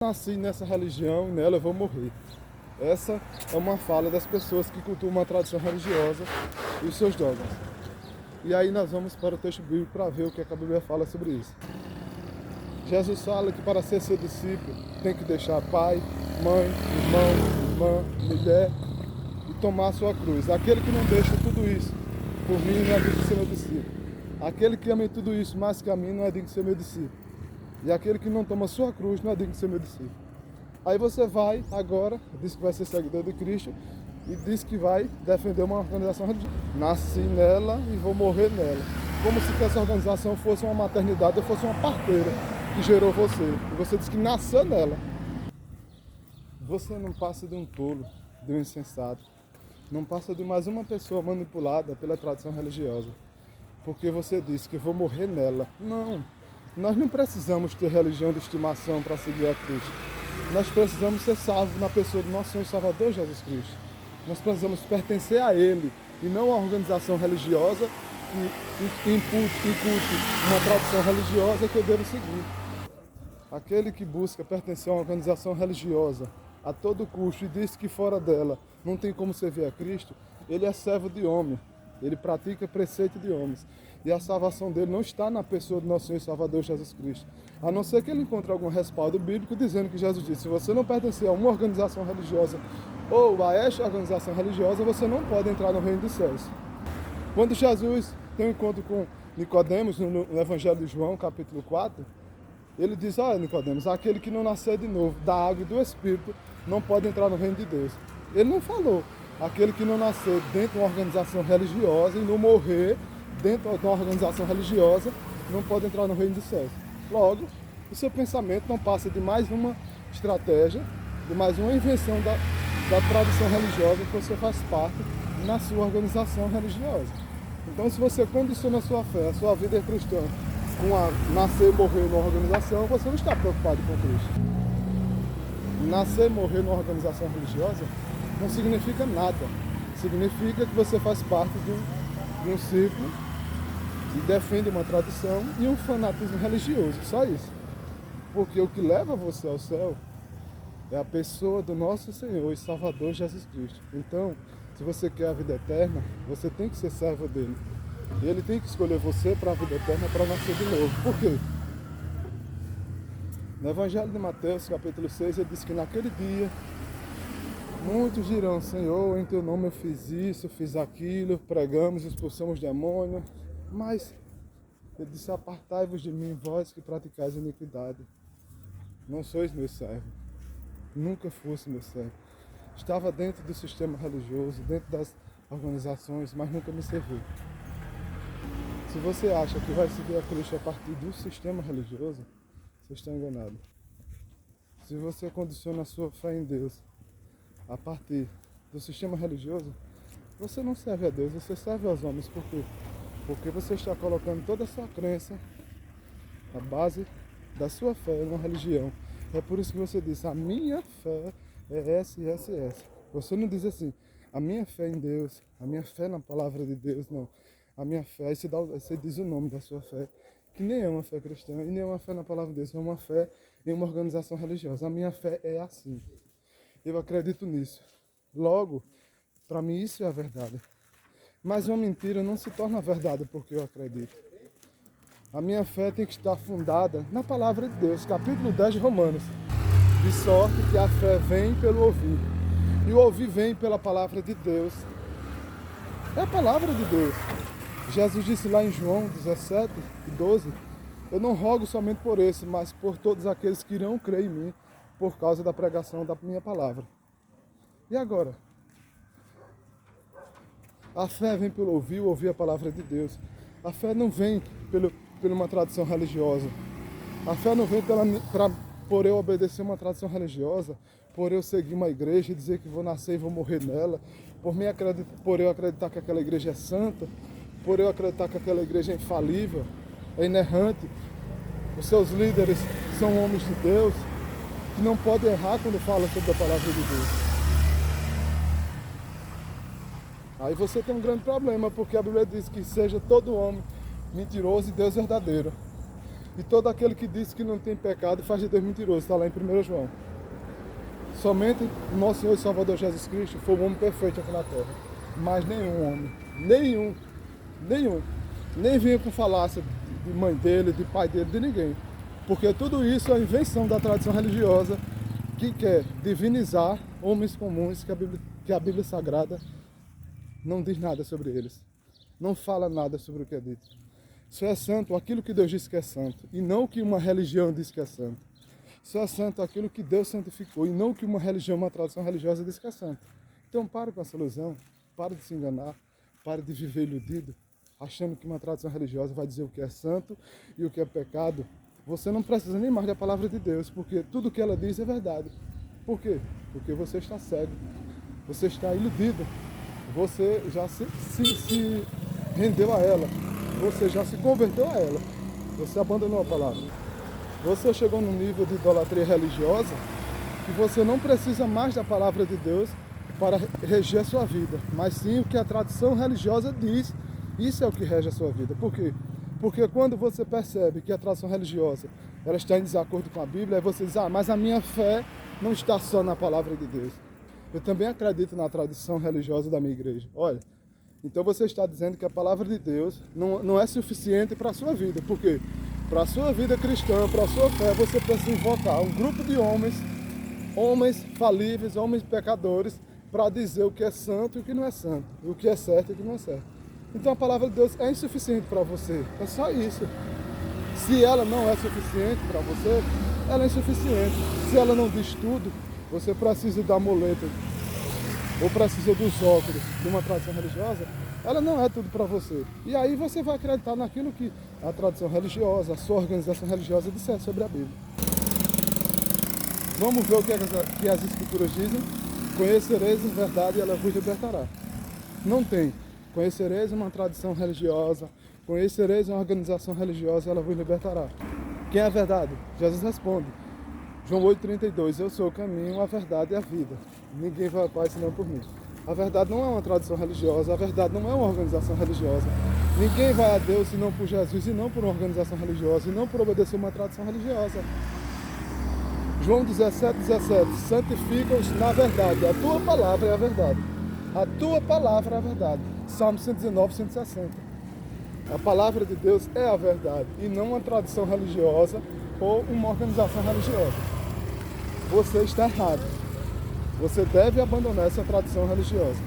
Nasci nessa religião e nela eu vou morrer. Essa é uma fala das pessoas que cultuam uma tradição religiosa e os seus dogmas. E aí nós vamos para o texto bíblico para ver o que a Bíblia fala sobre isso. Jesus fala que para ser seu discípulo tem que deixar pai, mãe, irmão, irmã, mulher e tomar a sua cruz. Aquele que não deixa tudo isso por mim não é digno de ser meu discípulo. Aquele que ama tudo isso mais que a mim não é digno de ser meu discípulo. E aquele que não toma sua cruz não é digno de ser meu discípulo. Aí você vai agora, diz que vai ser seguidor de Cristo e diz que vai defender uma organização religiosa. Nasci nela e vou morrer nela. Como se essa organização fosse uma maternidade ou fosse uma parteira que gerou você. E você diz que nasceu nela. Você não passa de um tolo, de um insensato. Não passa de mais uma pessoa manipulada pela tradição religiosa. Porque você disse que eu vou morrer nela. Não. Nós não precisamos ter religião de estimação para seguir a Cristo. Nós precisamos ser salvos na pessoa do nosso Senhor e Salvador Jesus Cristo. Nós precisamos pertencer a Ele e não a uma organização religiosa que incute uma tradição religiosa que eu devo seguir. Aquele que busca pertencer a uma organização religiosa a todo custo e diz que fora dela não tem como servir a Cristo, ele é servo de homem. Ele pratica preceito de homens. E a salvação dele não está na pessoa do nosso Senhor e Salvador Jesus Cristo. A não ser que ele encontre algum respaldo bíblico dizendo que Jesus disse: se você não pertencer a uma organização religiosa ou a esta organização religiosa, você não pode entrar no reino dos céus. Quando Jesus tem um encontro com Nicodemos no Evangelho de João, capítulo 4, ele diz: olha, Nicodemos, aquele que não nascer de novo da água e do Espírito não pode entrar no reino de Deus. Ele não falou aquele que não nascer dentro de uma organização religiosa e não morrer dentro de uma organização religiosa não pode entrar no reino dos céus. Logo, o seu pensamento não passa de mais uma estratégia, de mais uma invenção da tradição religiosa que você faz parte na sua organização religiosa. Então, se você condiciona a sua fé, a sua vida cristã, com a nascer e morrer numa organização, você não está preocupado com Cristo. Nascer e morrer numa organização religiosa não significa nada. Significa que você faz parte de um círculo e defende uma tradição e um fanatismo religioso, só isso. Porque o que leva você ao céu é a pessoa do nosso Senhor e Salvador Jesus Cristo. Então, se você quer a vida eterna, você tem que ser servo dele. E ele tem que escolher você para a vida eterna, para nascer de novo. Por quê? No Evangelho de Mateus, capítulo 6, ele diz que naquele dia muitos dirão: Senhor, em teu nome eu fiz isso, fiz aquilo, pregamos, expulsamos demônio. Mas ele disse: apartai-vos de mim, vós que praticais iniquidade. Não sois meu servo. Nunca fosse meu servo. Estava dentro do sistema religioso, dentro das organizações, mas nunca me serviu. Se você acha que vai seguir a Cristo a partir do sistema religioso, você está enganado. Se você condiciona a sua fé em Deus a partir do sistema religioso, você não serve a Deus, você serve aos homens. Por quê? Porque você está colocando toda a sua crença, a base da sua fé numa religião. É por isso que você diz: a minha fé é essa e essa e essa. Você não diz assim: a minha fé em Deus, a minha fé na palavra de Deus, não. A minha fé, aí você diz o nome da sua fé, que nem é uma fé cristã e nem é uma fé na palavra de Deus, é uma fé em uma organização religiosa. A minha fé é assim. Eu acredito nisso. Logo, para mim isso é a verdade. Mas uma mentira não se torna verdade porque eu acredito. A minha fé tem que estar fundada na palavra de Deus, capítulo 10 de Romanos. De sorte que a fé vem pelo ouvir. E o ouvir vem pela palavra de Deus. É a palavra de Deus. Jesus disse lá em João 17 e 12: eu não rogo somente por esse, mas por todos aqueles que irão crer em mim, por causa da pregação da minha palavra. E agora? A fé vem pelo ouvir a palavra de Deus. A fé não vem por uma tradição religiosa. A fé não vem por eu obedecer uma tradição religiosa, por eu seguir uma igreja e dizer que vou nascer e vou morrer nela, por eu acreditar que aquela igreja é santa, por eu acreditar que aquela igreja é infalível, é inerrante. Os seus líderes são homens de Deus, que não podem errar quando falam sobre a palavra de Deus. Aí você tem um grande problema, porque a Bíblia diz que seja todo homem mentiroso e Deus verdadeiro. E todo aquele que diz que não tem pecado faz de Deus mentiroso, está lá em 1 João. Somente o nosso Senhor e Salvador Jesus Cristo foi o homem perfeito aqui na terra. Mas nenhum homem, nenhum, nem vinha com falácia de mãe dele, de pai dele, de ninguém. Porque tudo isso é invenção da tradição religiosa que quer divinizar homens comuns que a Bíblia Sagrada não diz nada sobre eles. Não fala nada sobre o que é dito. Só é santo aquilo que Deus diz que é santo, e não o que uma religião diz que é santo. Só é santo aquilo que Deus santificou, e não o que uma religião, uma tradição religiosa diz que é santo. Então pare com essa ilusão, pare de se enganar, pare de viver iludido, achando que uma tradição religiosa vai dizer o que é santo e o que é pecado. Você não precisa nem mais da palavra de Deus, porque tudo o que ela diz é verdade. Por quê? Porque você está cego, você está iludido, você já se rendeu a ela, você já se converteu a ela, você abandonou a palavra. Você chegou num nível de idolatria religiosa que você não precisa mais da palavra de Deus para reger a sua vida, mas sim o que a tradição religiosa diz, isso é o que rege a sua vida. Por quê? Porque quando você percebe que a tradição religiosa ela está em desacordo com a Bíblia, aí você diz, mas a minha fé não está só na palavra de Deus. Eu também acredito na tradição religiosa da minha igreja. Olha, então você está dizendo que a palavra de Deus não é suficiente para a sua vida. Por quê? Para a sua vida cristã, para a sua fé, você precisa invocar um grupo de homens falíveis, homens pecadores, para dizer o que é santo e o que não é santo, o que é certo e o que não é certo. Então a palavra de Deus é insuficiente para você, é só isso. Se ela não é suficiente para você, ela é insuficiente. Se ela não diz tudo, você precisa da muleta ou precisa dos óculos de uma tradição religiosa, ela não é tudo para você. E aí você vai acreditar naquilo que a tradição religiosa, a sua organização religiosa disser sobre a Bíblia. Vamos ver o que as Escrituras dizem. Conhecereis a verdade e ela vos libertará. Não tem. Conhecereis uma tradição religiosa, conhecereis uma organização religiosa, ela vos libertará. Quem é a verdade? Jesus responde. João 8,32, eu sou o caminho, a verdade e a vida. Ninguém vai ao Pai senão por mim. A verdade não é uma tradição religiosa, a verdade não é uma organização religiosa. Ninguém vai a Deus senão por Jesus e não por uma organização religiosa, e não por obedecer uma tradição religiosa. João 17,17, santifica-os na verdade, a tua palavra é a verdade. A tua palavra é a verdade. Salmo 119, 160. A palavra de Deus é a verdade, e não uma tradição religiosa ou uma organização religiosa. Você está errado. Você deve abandonar essa tradição religiosa.